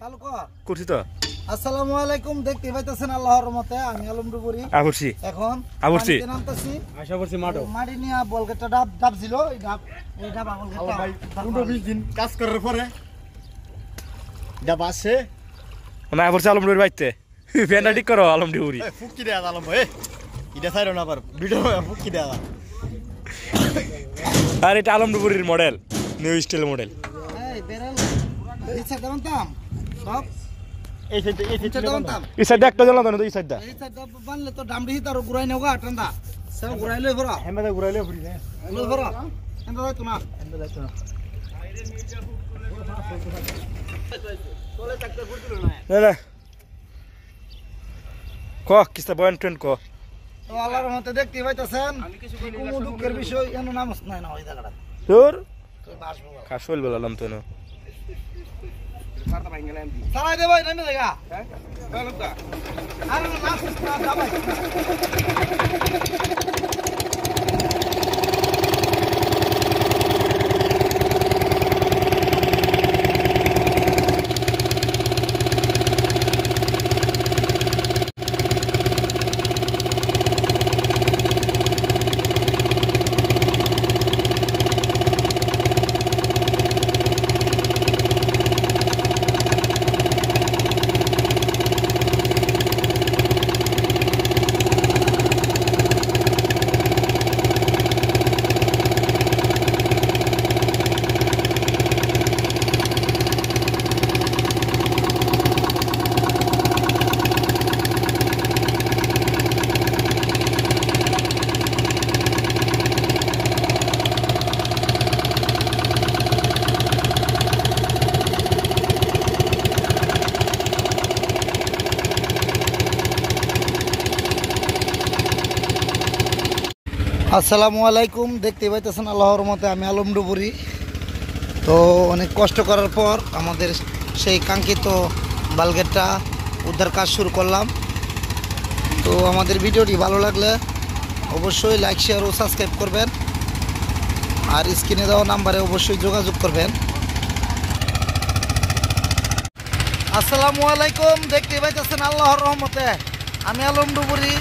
চালু কর করছি তো। আসসালামু আলাইকুম, দেখতে পাইতেছেন আল্লাহর রহমতে আমি আলমডুবুরি আবরছি এখন আবরছি নামতেছি আশা করছি মাঠো মাটি নিয়ে বলগেটটা ডাব ছিল এই ডাব ভাই 15-20 দিন কাজ করার পরে ডাব আছে না আবরছি আলমডুবুরি বাইতে ফ্যানটা ঠিক করো আলমডুবুরি ফুকি দেয়া আলম ভাই এটা ছাইরো না আবার ভিডিও ফুকি দেয়া আর এটা আলমডুবুরির মডেল, নিউ স্টাইল মডেল। এই বেরেল ইচ্ছা দাম সব এই সাইডে দাম এই সাইডে একটা জ্বালা তো এই সাইডটা এই সাইডটা বানলে তো দাম দিহি তার ঘুরাই নেওগা ঠান্ডা সব ঘুরাই লই ভরা হেমাদা ঘুরাইলে ফুরি না লই ভরা এন্ড দাও তো না এন্ড দাও না চলে থাকতে ফুরছিল না না ক কিস্তা বয়ান ট্রেন ক তো আল্লাহর রহমতে দেখতে পাইতেছেন কুমু দুঃখের বিষয় এনো নাম নাই না ওই জায়গাটা তোর তো বাসবো কাশল বললাম তো না চালাই দে ভাই নামে দেখা হ্যাঁ লোকটা আরে না না যাবাই আসসালামু আলাইকুম, দেখতে পাইতেছেন আল্লাহর রহমতে আমি আলমডুবুরি। তো অনেক কষ্ট করার পর আমাদের সেই কাঙ্ক্ষিত বালগেটটা উদ্ধার কাজ শুরু করলাম। তো আমাদের ভিডিওটি ভালো লাগলে অবশ্যই লাইক শেয়ার ও সাবস্ক্রাইব করবেন, আর স্ক্রিনে দেওয়া নাম্বারে অবশ্যই যোগাযোগ করবেন। আসসালামু আলাইকুম, দেখতে পাইতেছেন আল্লাহর রহমতে আমি আলমডুবুরি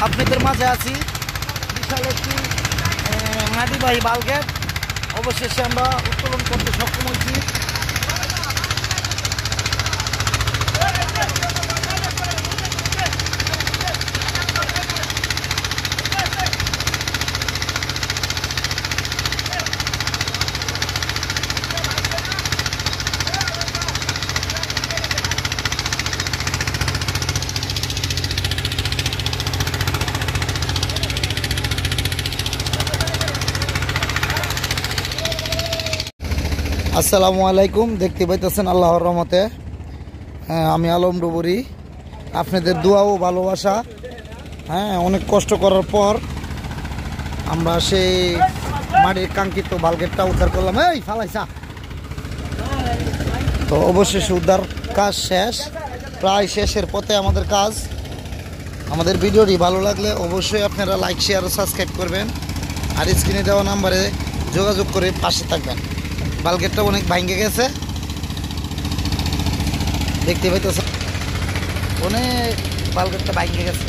আপনাদের মাঝে আছি। বিশাল একটি মাটিবাহী বালগেট অবশেষে আমরা উত্তোলন করতে সক্ষম হয়েছি। আসসালামু আলাইকুম, দেখতে পাইতেছেন আল্লাহর রহমতে আমি আলমডুবুরি। আপনাদের দোয়া ও ভালোবাসা, অনেক কষ্ট করার পর আমরা সেই মাটির কাঙ্ক্ষিত বালগেটটা উদ্ধার করলাম। এই ফালাইসা তো অবশেষে উদ্ধার কাজ শেষ, প্রায় শেষের পথে আমাদের কাজ। আমাদের ভিডিওটি ভালো লাগলে অবশ্যই আপনারা লাইক শেয়ার ও সাবস্ক্রাইব করবেন, আর স্ক্রিনে দেওয়া নাম্বারে যোগাযোগ করে পাশে থাকবেন। বালগেটটা অনেক ভাঙ্গে গেছে, দেখতে পাইতেছে অনেক বালগেটটা ভাঙ্গে গেছে।